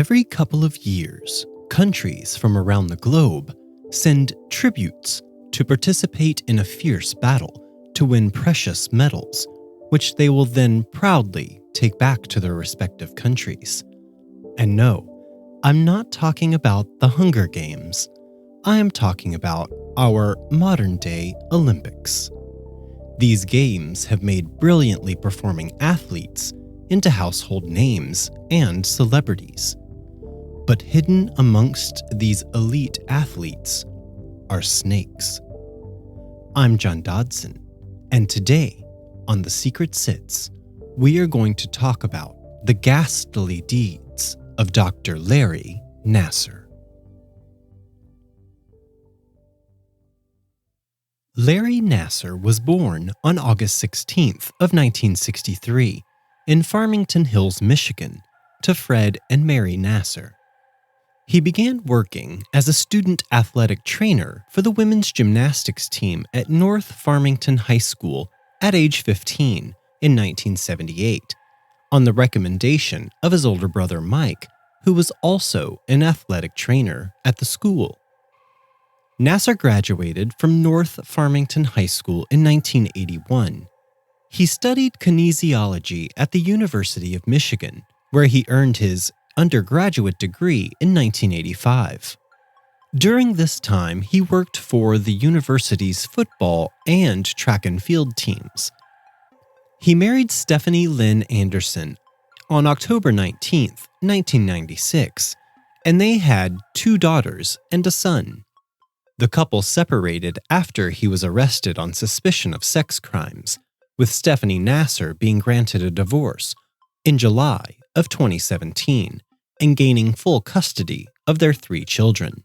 Every couple of years, countries from around the globe send tributes to participate in a fierce battle to win precious metals, which they will then proudly take back to their respective countries. And no, I'm not talking about the Hunger Games. I am talking about our modern-day Olympics. These games have made brilliantly performing athletes into household names and celebrities. But hidden amongst these elite athletes are snakes. I'm John Dodson, and today, on The Secret Sits, we are going to talk about the ghastly deeds of Dr. Aly Nassar. Aly Nassar was born on August 16th of 1963 in Farmington Hills, Michigan, to Fred and Mary Nassar. He began working as a student athletic trainer for the women's gymnastics team at North Farmington High School at age 15 in 1978, on the recommendation of his older brother Mike, who was also an athletic trainer at the school. Nassar graduated from North Farmington High School in 1981. He studied kinesiology at the University of Michigan, where he earned his undergraduate degree in 1985. During this time, he worked for the university's football and track and field teams. He married Stephanie Lynn Anderson on October 19, 1996, and they had 2 daughters and a son. The couple separated after he was arrested on suspicion of sex crimes, with Stephanie Nassar being granted a divorce in July of 2017 and gaining full custody of their 3 children.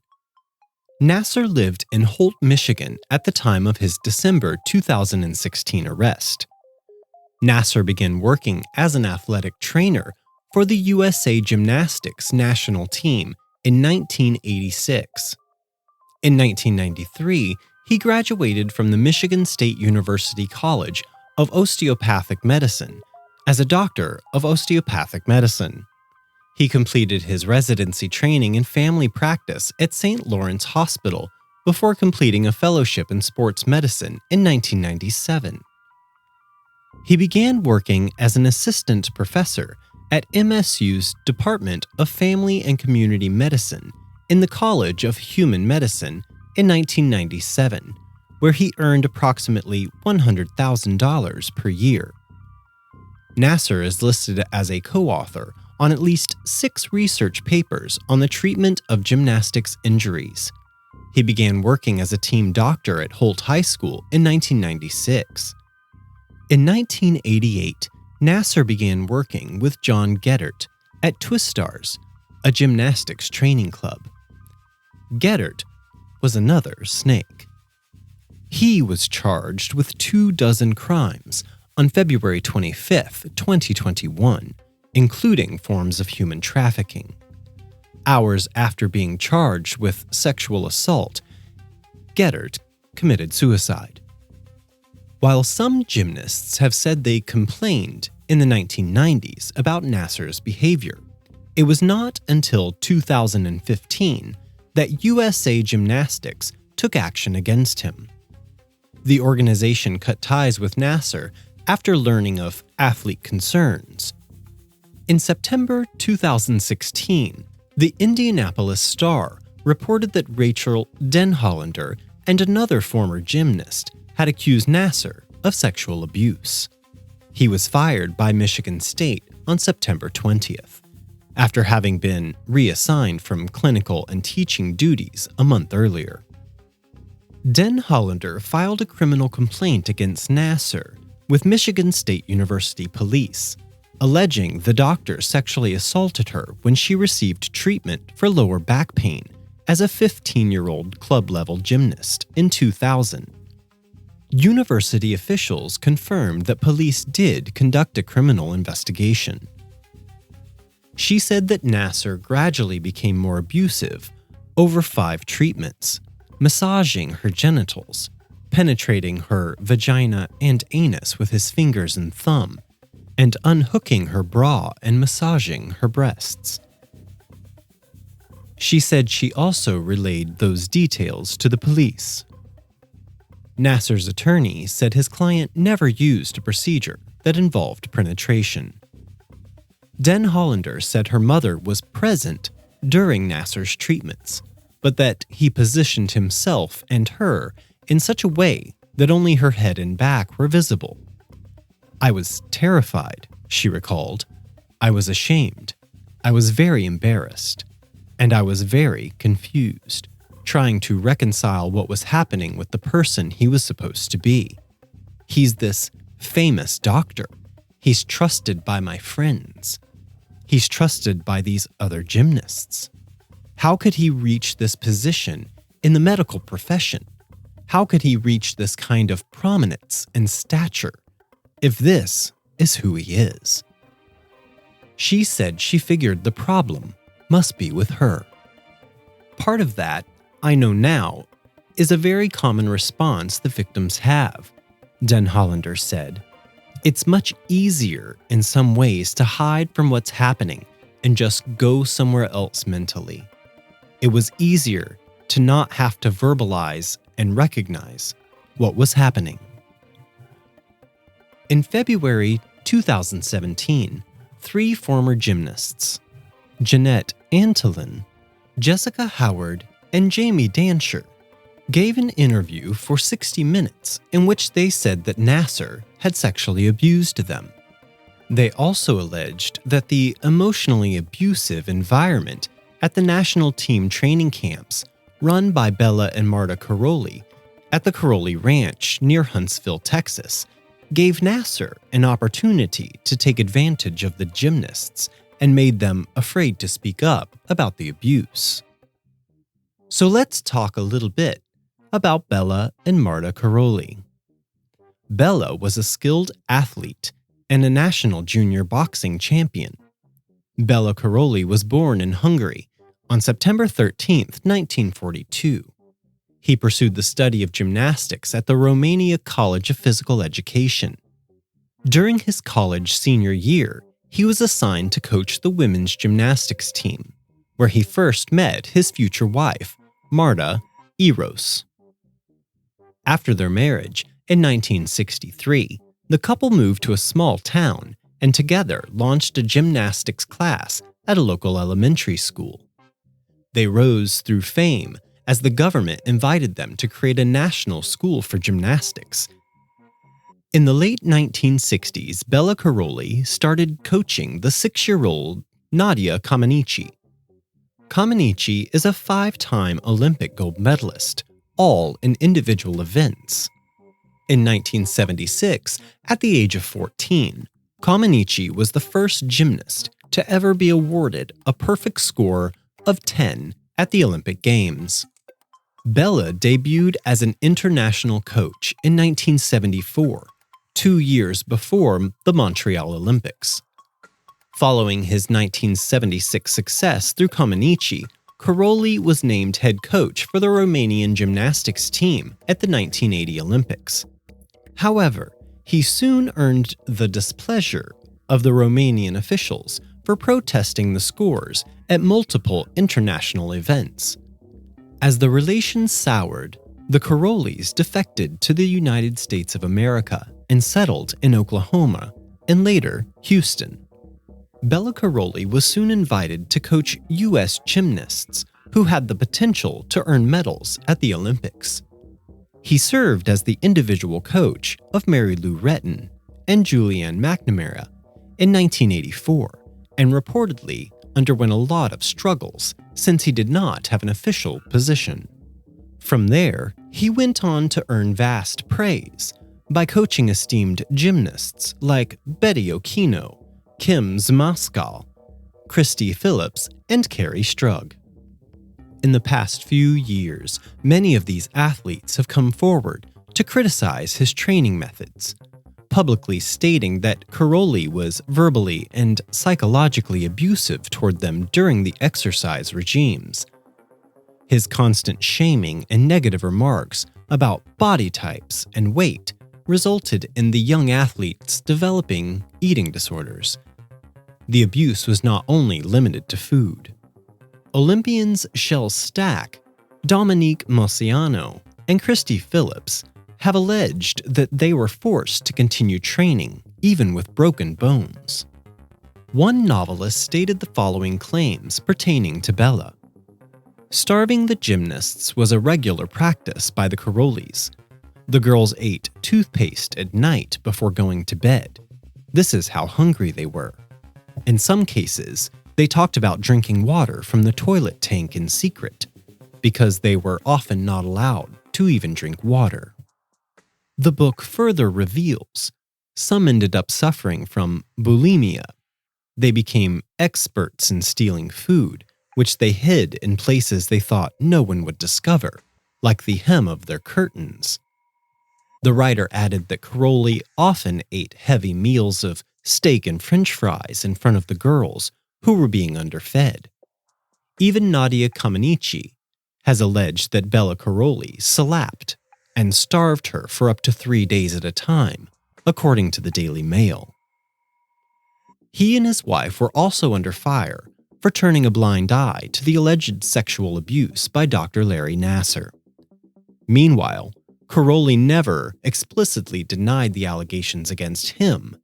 Nassar lived in Holt, Michigan at the time of his December 2016 arrest. Nassar began working as an athletic trainer for the USA Gymnastics national team in 1986. In 1993, he graduated from the Michigan State University College of Osteopathic Medicine as a doctor of osteopathic medicine. He completed his residency training in family practice at St. Lawrence Hospital before completing a fellowship in sports medicine in 1997. He began working as an assistant professor at MSU's Department of Family and Community Medicine in the College of Human Medicine in 1997, where he earned approximately $100,000 per year. Nassar is listed as a co-author on at least 6 research papers on the treatment of gymnastics injuries. He began working as a team doctor at Holt High School in 1996. In 1988, Nassar began working with John Geddert at Twistars, a gymnastics training club. Geddert was another snake. He was charged with 24 crimes on February 25, 2021, including forms of human trafficking. Hours after being charged with sexual assault, Geddert committed suicide. While some gymnasts have said they complained in the 1990s about Nassar's behavior, it was not until 2015 that USA Gymnastics took action against him. The organization cut ties with Nassar after learning of athlete concerns. In September 2016, the Indianapolis Star reported that Rachael Denhollander and another former gymnast had accused Nassar of sexual abuse. He was fired by Michigan State on September 20th, after having been reassigned from clinical and teaching duties a month earlier. Denhollander filed a criminal complaint against Nassar with Michigan State University Police, alleging the doctor sexually assaulted her when she received treatment for lower back pain as a 15-year-old club-level gymnast in 2000. University officials confirmed that police did conduct a criminal investigation. She said that Nassar gradually became more abusive over 5 treatments, massaging her genitals, penetrating her vagina and anus with his fingers and thumb, and unhooking her bra and massaging her breasts. She said she also relayed those details to the police. Nassar's attorney said his client never used a procedure that involved penetration. Denhollander said her mother was present during Nassar's treatments, but that he positioned himself and her in such a way that only her head and back were visible. "I was terrified," she recalled. "I was ashamed. I was very embarrassed. And I was very confused, trying to reconcile what was happening with the person he was supposed to be. He's this famous doctor. He's trusted by my friends. He's trusted by these other gymnasts. How could he reach this position in the medical profession? How could he reach this kind of prominence and stature if this is who he is?" She said she figured the problem must be with her. Part of that, I know now, is a very common response the victims have, Denhollander said. It's much easier in some ways to hide from what's happening and just go somewhere else mentally. It was easier to not have to verbalize and recognize what was happening. In February 2017, 3 former gymnasts, Jeanette Antonlin, Jessica Howard, and Jamie Dantzscher, gave an interview for 60 Minutes in which they said that Nassar had sexually abused them. They also alleged that the emotionally abusive environment at the national team training camps run by Bella and Marta Karolyi at the Karolyi Ranch near Huntsville, Texas, gave Nassar an opportunity to take advantage of the gymnasts and made them afraid to speak up about the abuse. So let's talk a little bit about Bella and Marta Karolyi. Bella was a skilled athlete and a national junior boxing champion. Bella Karolyi was born in Hungary on September 13, 1942. He pursued the study of gymnastics at the Romania College of Physical Education. During his college senior year, he was assigned to coach the women's gymnastics team, where he first met his future wife, Marta Eros. After their marriage, in 1963, the couple moved to a small town and together launched a gymnastics class at a local elementary school. They rose through fame as the government invited them to create a national school for gymnastics. In the late 1960s, Bella Karolyi started coaching the 6-year-old Nadia Comaneci. Comaneci is a 5-time Olympic gold medalist, all in individual events. In 1976, at the age of 14, Comaneci was the first gymnast to ever be awarded a perfect score of 10 at the Olympic Games. Bella debuted as an international coach in 1974, 2 years before the Montreal Olympics. Following his 1976 success through Comaneci, Karolyi was named head coach for the Romanian gymnastics team at the 1980 Olympics. However, he soon earned the displeasure of the Romanian officials for protesting the scores at multiple international events. As the relations soured, the Karolyis defected to the United States of America and settled in Oklahoma and later Houston. Bella Karolyi was soon invited to coach U.S. gymnasts who had the potential to earn medals at the Olympics. He served as the individual coach of Mary Lou Retton and Julianne McNamara in 1984 and reportedly underwent a lot of struggles since he did not have an official position. From there, he went on to earn vast praise by coaching esteemed gymnasts like Betty Okino, Kim Zmeskal, Kristie Philips, and Kerri Strug. In the past few years, many of these athletes have come forward to criticize his training methods, publicly stating that Karolyi was verbally and psychologically abusive toward them during the exercise regimes. His constant shaming and negative remarks about body types and weight resulted in the young athletes developing eating disorders. The abuse was not only limited to food. Olympians Chelle Stack, Dominique Moceanu, and Kristie Philips have alleged that they were forced to continue training even with broken bones. One novelist stated the following claims pertaining to Bella. Starving the gymnasts was a regular practice by the Karolis. The girls ate toothpaste at night before going to bed. This is how hungry they were. In some cases, they talked about drinking water from the toilet tank in secret, because they were often not allowed to even drink water. The book further reveals some ended up suffering from bulimia. They became experts in stealing food, which they hid in places they thought no one would discover, like the hem of their curtains. The writer added that Karoli often ate heavy meals of steak and french fries in front of the girls who were being underfed. Even Nadia Comaneci has alleged that Bella Karoli slapped and starved her for up to 3 days at a time, according to the Daily Mail. He and his wife were also under fire for turning a blind eye to the alleged sexual abuse by Dr. Larry Nassar. Meanwhile, Karoli never explicitly denied the allegations against him.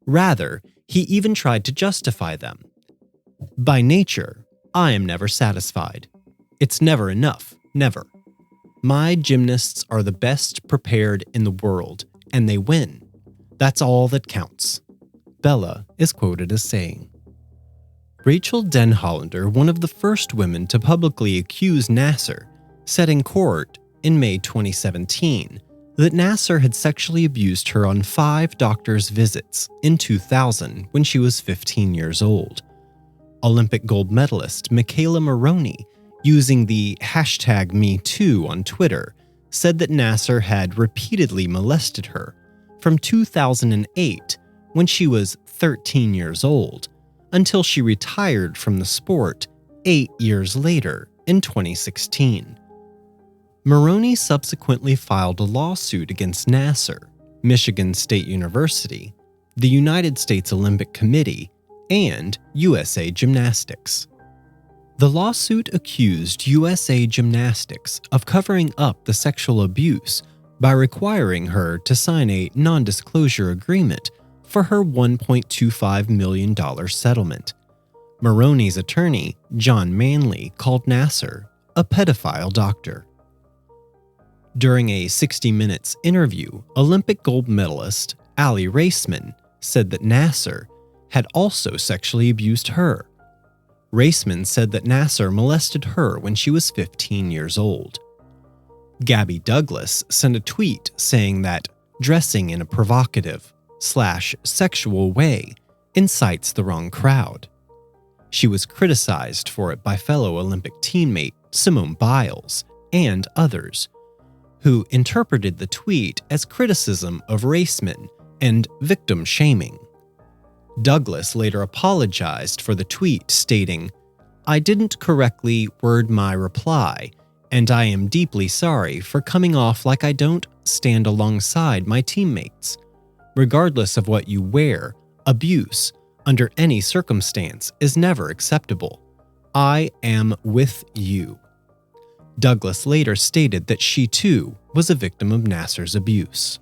Rather, he even tried to justify them. By nature, I am never satisfied. It's never enough, never. My gymnasts are the best prepared in the world, and they win. That's all that counts. Bella is quoted as saying. Rachael Denhollander, one of the first women to publicly accuse Nassar, said in court in May 2017 that Nassar had sexually abused her on 5 doctor's visits in 2000 when she was 15 years old. Olympic gold medalist McKayla Maroney, using the hashtag #MeToo on Twitter, said that Nassar had repeatedly molested her from 2008, when she was 13 years old, until she retired from the sport 8 years later in 2016. Maroney subsequently filed a lawsuit against Nassar, Michigan State University, the United States Olympic Committee, and USA Gymnastics. The lawsuit accused USA Gymnastics of covering up the sexual abuse by requiring her to sign a non-disclosure agreement for her $1.25 million settlement. Maroney's attorney, John Manley, called Nassar a pedophile doctor. During a 60 Minutes interview, Olympic gold medalist Aly Raisman said that Nassar had also sexually abused her. Raisman said that Nassar molested her when she was 15 years old. Gabby Douglas sent a tweet saying that dressing in a provocative/sexual way incites the wrong crowd. She was criticized for it by fellow Olympic teammate Simone Biles and others, who interpreted the tweet as criticism of Raisman and victim shaming. Douglas later apologized for the tweet, stating, "I didn't correctly word my reply, and I am deeply sorry for coming off like I don't stand alongside my teammates. Regardless of what you wear, abuse, under any circumstance, is never acceptable. I am with you." Douglas later stated that she too was a victim of Nassar's abuse.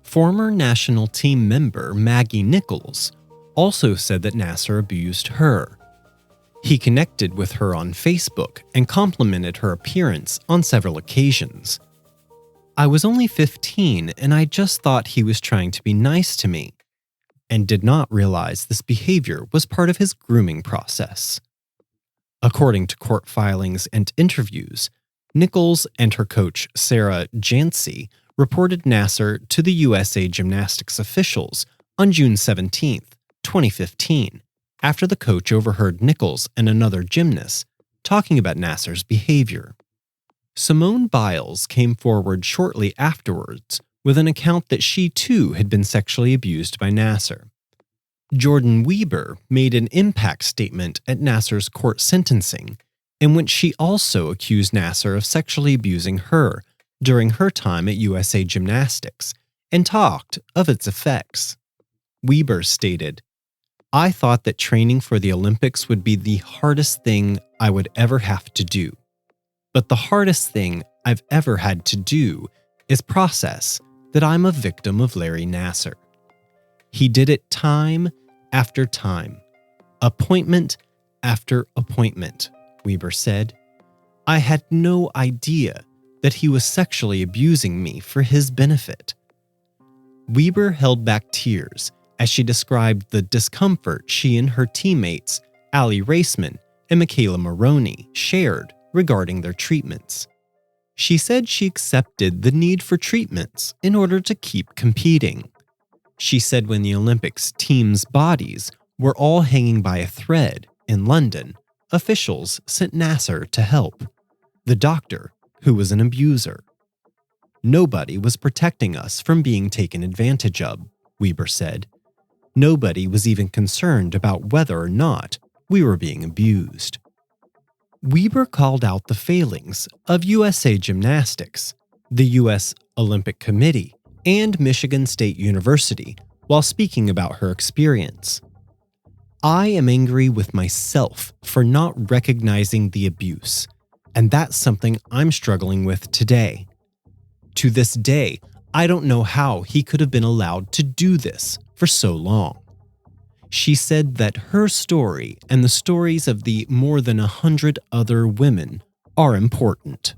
Former national team member Maggie Nichols also said that Nassar abused her. He connected with her on Facebook and complimented her appearance on several occasions. "I was only 15 and I just thought he was trying to be nice to me, and did not realize this behavior was part of his grooming process." According to court filings and interviews, Nichols and her coach Sarah Jancy reported Nassar to the USA Gymnastics officials on June 17, 2015, after the coach overheard Nichols and another gymnast talking about Nassar's behavior. Simone Biles came forward shortly afterwards with an account that she too had been sexually abused by Nassar. Jordan Weber made an impact statement at Nassar's court sentencing, in which she also accused Nassar of sexually abusing her during her time at USA Gymnastics and talked of its effects. Weber stated, I thought that training for the Olympics would be the hardest thing I would ever have to do. But the hardest thing I've ever had to do is process that I'm a victim of Larry Nassar. He did it time after time, appointment after appointment, Weber said. I had no idea that he was sexually abusing me for his benefit. Weber held back tears as she described the discomfort she and her teammates, Aly Raisman and McKayla Maroney, shared regarding their treatments. She said she accepted the need for treatments in order to keep competing. She said when the Olympics teams' bodies were all hanging by a thread in London, officials sent Nassar to help, the doctor who was an abuser. Nobody was protecting us from being taken advantage of, Weber said. Nobody was even concerned about whether or not we were being abused. Weber called out the failings of USA Gymnastics, the U.S. Olympic Committee, and Michigan State University while speaking about her experience. I am angry with myself for not recognizing the abuse, and that's something I'm struggling with today. To this day, I don't know how he could have been allowed to do this for so long. She said that her story and the stories of the more than 100 other women are important.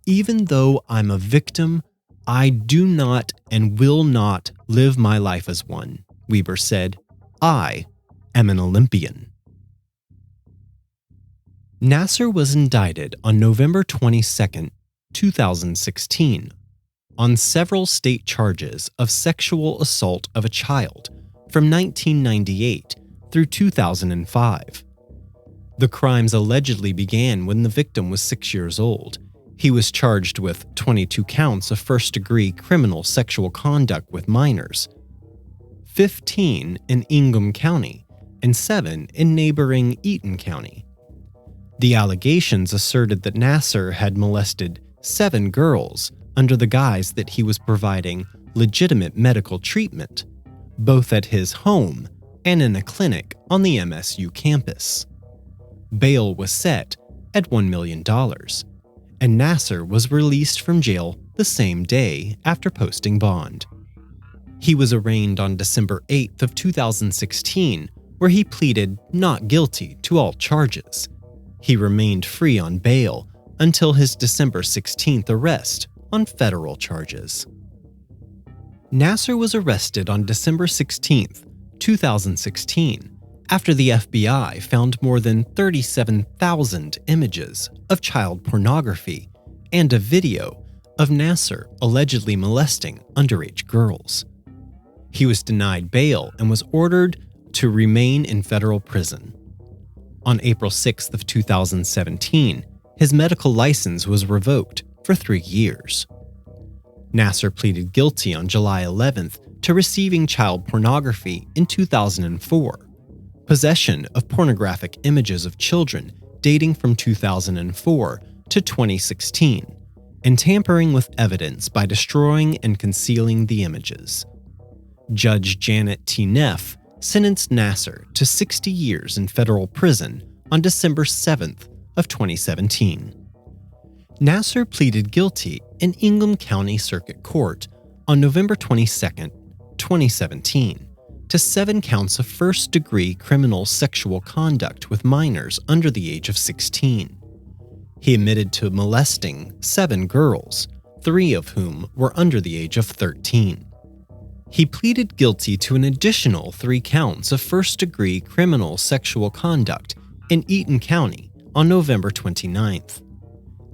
Even though I'm a victim, I do not and will not live my life as one, Weber said. I am an Olympian. Nassar was indicted on November 22, 2016, on several state charges of sexual assault of a child from 1998 through 2005. The crimes allegedly began when the victim was 6 years old. He was charged with 22 counts of first-degree criminal sexual conduct with minors, 15 in Ingham County and 7 in neighboring Eaton County. The allegations asserted that Nassar had molested 7 girls under the guise that he was providing legitimate medical treatment, both at his home and in a clinic on the MSU campus. Bail was set at $1 million, and Nassar was released from jail the same day after posting bond. He was arraigned on December 8th of 2016, where he pleaded not guilty to all charges. He remained free on bail until his December 16th arrest on federal charges. Nassar was arrested on December 16, 2016, after the FBI found more than 37,000 images of child pornography and a video of Nassar allegedly molesting underage girls. He was denied bail and was ordered to remain in federal prison. On April 6 of 2017, his medical license was revoked for 3 years. Nassar pleaded guilty on July 11th to receiving child pornography in 2004, possession of pornographic images of children dating from 2004 to 2016, and tampering with evidence by destroying and concealing the images. Judge Janet T. Neff sentenced Nassar to 60 years in federal prison on December 7th of 2017. Nassar pleaded guilty in Ingham County Circuit Court on November 22, 2017, to 7 counts of first-degree criminal sexual conduct with minors under the age of 16. He admitted to molesting 7 girls, 3 of whom were under the age of 13. He pleaded guilty to an additional 3 counts of first-degree criminal sexual conduct in Eaton County on November 29th.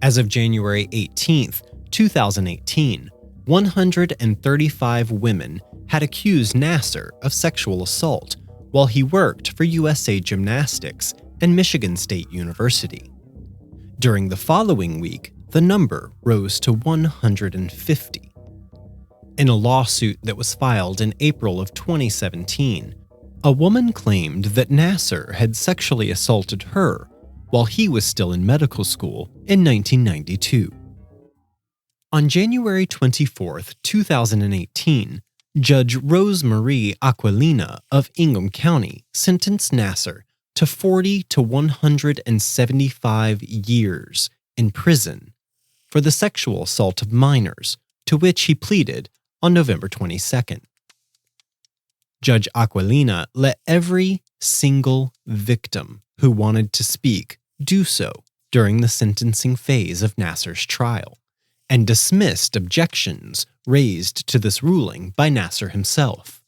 As of January 18, 2018, 135 women had accused Nassar of sexual assault while he worked for USA Gymnastics and Michigan State University. During the following week, the number rose to 150. In a lawsuit that was filed in April of 2017, a woman claimed that Nassar had sexually assaulted her while he was still in medical school in 1992. On January 24, 2018, Judge Rosemarie Aquilina of Ingham County sentenced Nassar to 40 to 175 years in prison for the sexual assault of minors, to which he pleaded on November 22nd. Judge Aquilina let every single victim who wanted to speak do so during the sentencing phase of Nassar's trial, and dismissed objections raised to this ruling by Nassar himself.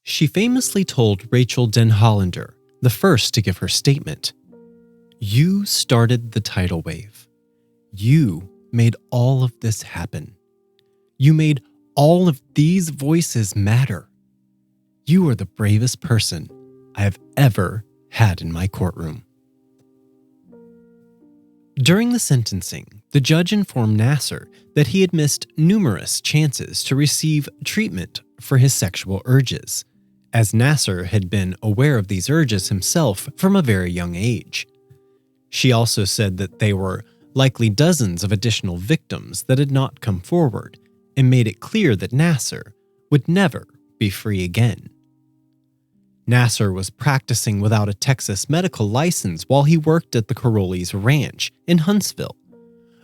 She famously told Rachael Denhollander, the first to give her statement, "You started the tidal wave. You made all of this happen. You made all of these voices matter. You are the bravest person I have ever had in my courtroom." During the sentencing, the judge informed Nassar that he had missed numerous chances to receive treatment for his sexual urges, as Nassar had been aware of these urges himself from a very young age. She also said that there were likely dozens of additional victims that had not come forward, and made it clear that Nassar would never be free again. Nassar was practicing without a Texas medical license while he worked at the Caroli's Ranch in Huntsville.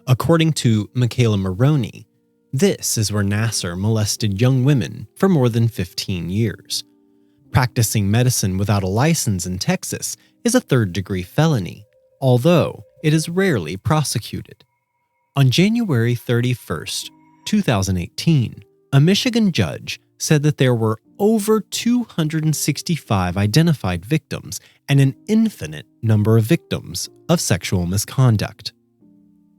According to McKayla Maroney, this is where Nassar molested young women for more than 15 years. Practicing medicine without a license in Texas is a third-degree felony, although it is rarely prosecuted. On January 31st, 2018, a Michigan judge said that there were over 265 identified victims and an infinite number of victims of sexual misconduct.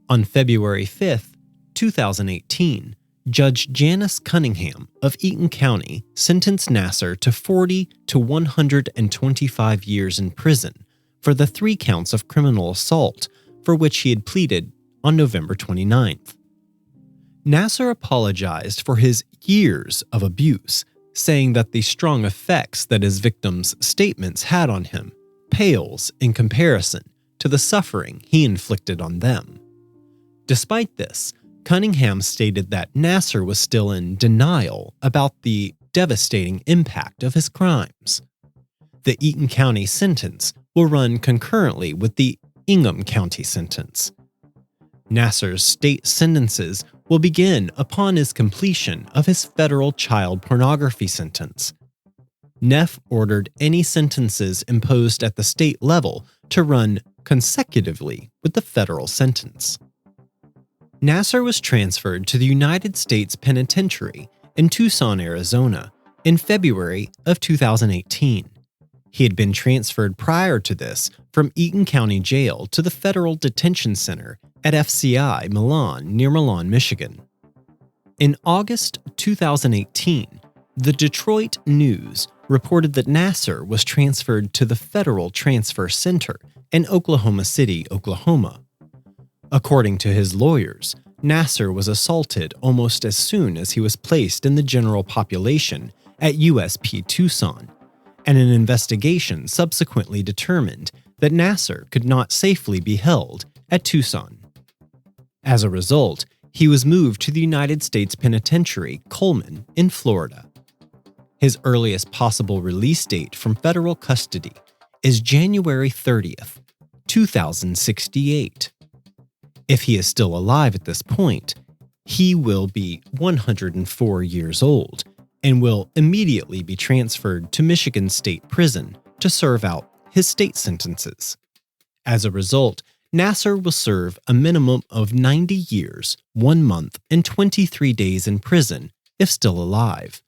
On February 5th, 2018, Judge Janice Cunningham of Eaton County sentenced Nassar to 40 to 125 years in prison for the 3 counts of criminal assault for which he had pleaded on November 29th. Nassar apologized for his years of abuse, saying that the strong effects that his victims' statements had on him pales in comparison to the suffering he inflicted on them. Despite this, Cunningham stated that Nassar was still in denial about the devastating impact of his crimes. The Eaton County sentence will run concurrently with the Ingham County sentence. Nassar's state sentences will begin upon his completion of his federal child pornography sentence. Neff ordered any sentences imposed at the state level to run consecutively with the federal sentence. Nassar was transferred to the United States Penitentiary in Tucson, Arizona, in February of 2018. He had been transferred prior to this from Eaton County Jail to the Federal Detention Center at FCI Milan near Milan, Michigan. In August 2018, the Detroit News reported that Nassar was transferred to the Federal Transfer Center in Oklahoma City, Oklahoma. According to his lawyers, Nassar was assaulted almost as soon as he was placed in the general population at USP Tucson, and an investigation subsequently determined that Nassar could not safely be held at Tucson. As a result, he was moved to the United States Penitentiary, Coleman, in Florida. His earliest possible release date from federal custody is January 30th, 2068. If he is still alive at this point, he will be 104 years old and will immediately be transferred to Michigan State Prison to serve out his state sentences. As a result, Nassar will serve a minimum of 90 years, 1 month, and 23 days in prison if still alive,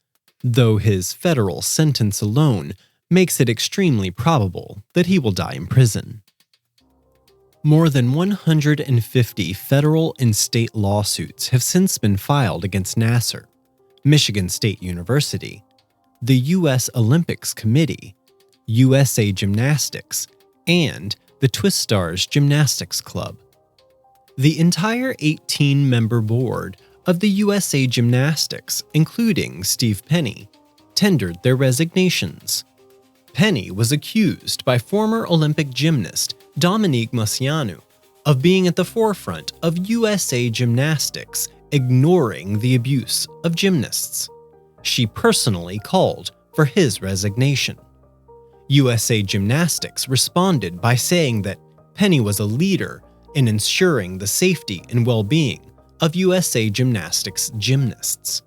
though his federal sentence alone makes it extremely probable that he will die in prison. More than 150 federal and state lawsuits have since been filed against Nassar, Michigan State University, the U.S. Olympics Committee, USA Gymnastics, and the Twist Stars Gymnastics Club. The entire 18-member board of the USA Gymnastics, including Steve Penny, tendered their resignations. Penny was accused by former Olympic gymnast Dominique Moceanu of being at the forefront of USA Gymnastics ignoring the abuse of gymnasts. She personally called for his resignation. USA Gymnastics responded by saying that Penny was a leader in ensuring the safety and well-being of USA Gymnastics gymnasts.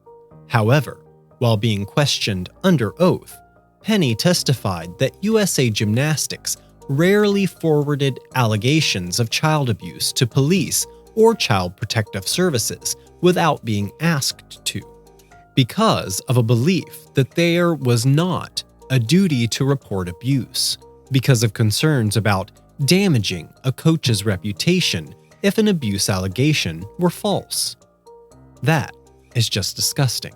However, while being questioned under oath, Penny testified that USA Gymnastics rarely forwarded allegations of child abuse to police or Child Protective Services without being asked to, because of a belief that there was not a duty to report abuse, because of concerns about damaging a coach's reputation if an abuse allegation were false. That is just disgusting.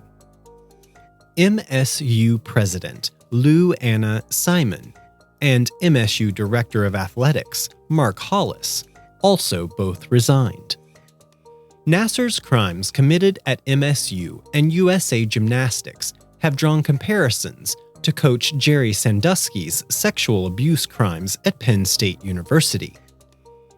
MSU President Lou Anna Simon and MSU Director of Athletics Mark Hollis also both resigned. Nassar's crimes committed at MSU and USA Gymnastics have drawn comparisons to Coach Jerry Sandusky's sexual abuse crimes at Penn State University.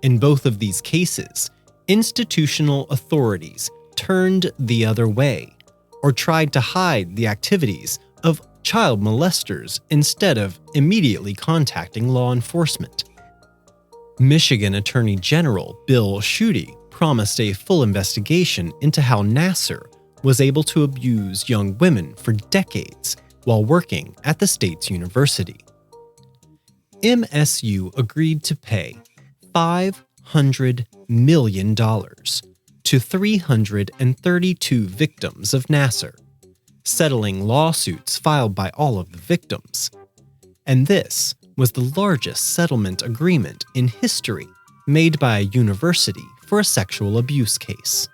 In both of these cases, institutional authorities turned the other way or tried to hide the activities of child molesters instead of immediately contacting law enforcement. Michigan Attorney General Bill Schuette promised a full investigation into how Nassar was able to abuse young women for decades while working at the state's university. MSU agreed to pay $500 million to 332 victims of Nassar, settling lawsuits filed by all of the victims. And this was the largest settlement agreement in history made by a university for a sexual abuse case.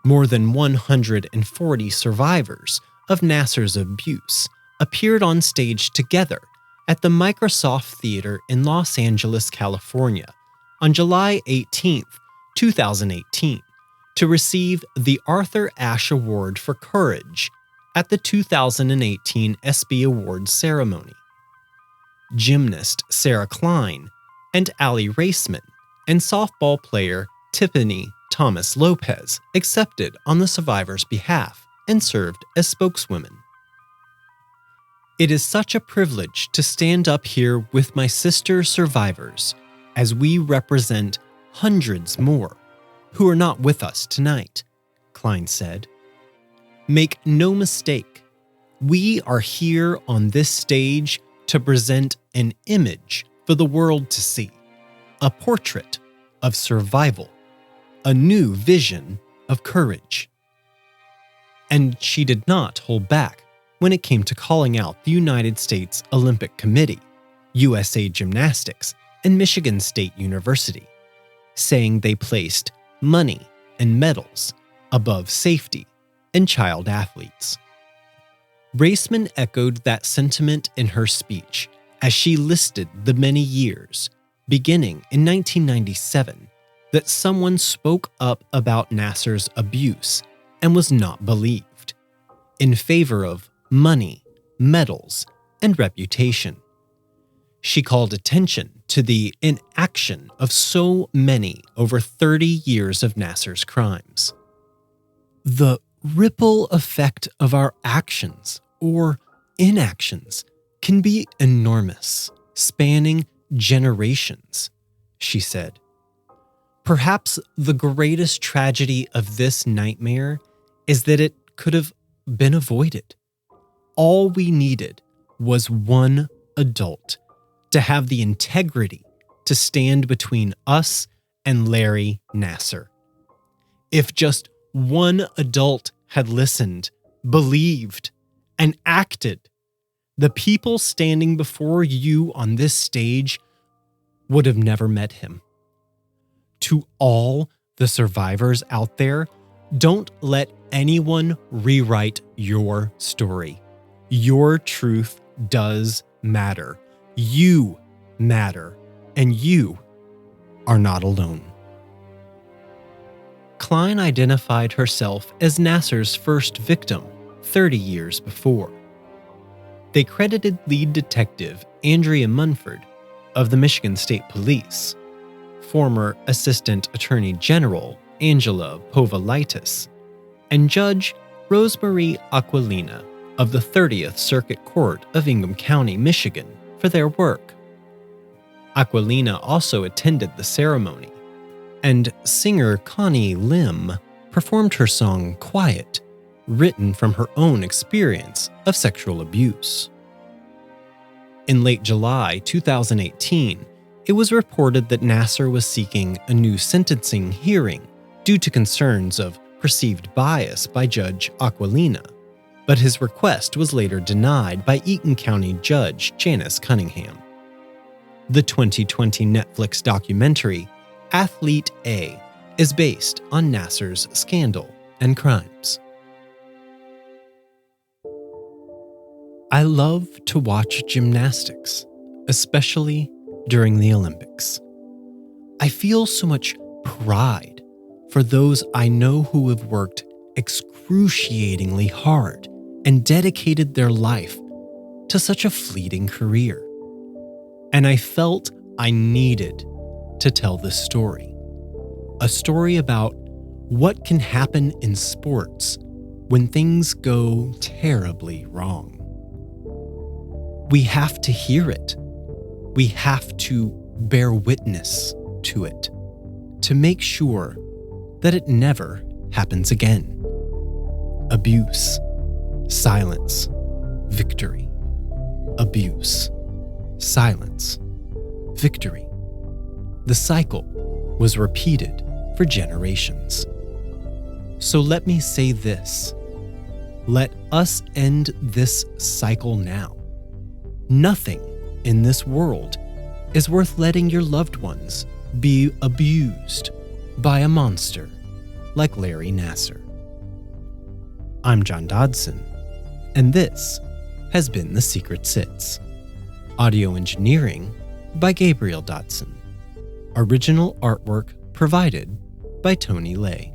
More than 140 survivors of Nassar's abuse appeared on stage together at the Microsoft Theater in Los Angeles, California, on July 18, 2018, to receive the Arthur Ashe Award for Courage at the 2018 ESPY Awards ceremony. Gymnast Sarah Klein and Aly Raisman and softball player Tiffany Thomas Lopez accepted on the survivors' behalf and served as spokeswomen. It is such a privilege to stand up here with my sister survivors as we represent hundreds more who are not with us tonight, Klein said. Make no mistake, we are here on this stage to present an image for the world to see, a portrait of survival, a new vision of courage. And she did not hold back when it came to calling out the United States Olympic Committee, USA Gymnastics, and Michigan State University, saying they placed money and medals above safety and child athletes. Raisman echoed that sentiment in her speech as she listed the many years, beginning in 1997, that someone spoke up about Nassar's abuse and was not believed, in favor of money, medals, and reputation. She called attention to the inaction of so many over 30 years of Nassar's crimes. The ripple effect of our actions or inactions can be enormous, spanning generations, she said. Perhaps the greatest tragedy of this nightmare is that it could have been avoided. All we needed was one adult to have the integrity to stand between us and Larry Nassar. If just one adult had listened, believed, and acted, the people standing before you on this stage would have never met him. To all the survivors out there, don't let anyone rewrite your story. Your truth does matter. You matter, and you are not alone. Klein identified herself as Nassar's first victim 30 years before. They credited lead detective Andrea Munford of the Michigan State Police, former Assistant Attorney General Angela Povilaitis, and Judge Rosemarie Aquilina of the 30th Circuit Court of Ingham County, Michigan, for their work. Aquilina also attended the ceremony, and singer Connie Lim performed her song Quiet, written from her own experience of sexual abuse. In late July 2018, it was reported that Nassar was seeking a new sentencing hearing due to concerns of perceived bias by Judge Aquilina, but his request was later denied by Eaton County Judge Janice Cunningham. The 2020 Netflix documentary, Athlete A, is based on Nassar's scandal and crimes. I love to watch gymnastics, especially during the Olympics. I feel so much pride for those I know who have worked excruciatingly hard and dedicated their life to such a fleeting career. And I felt I needed to tell this story. A story about what can happen in sports when things go terribly wrong. We have to hear it. We have to bear witness to it to make sure that it never happens again. Abuse, silence, victory. Abuse, silence, victory. The cycle was repeated for generations. So let me say this. Let us end this cycle now. Nothing in this world is worth letting your loved ones be abused by a monster like Larry Nassar. I'm John Dodson, and this has been The Secret Sits. Audio engineering by Gabriel Dodson. Original artwork provided by Tony Lay.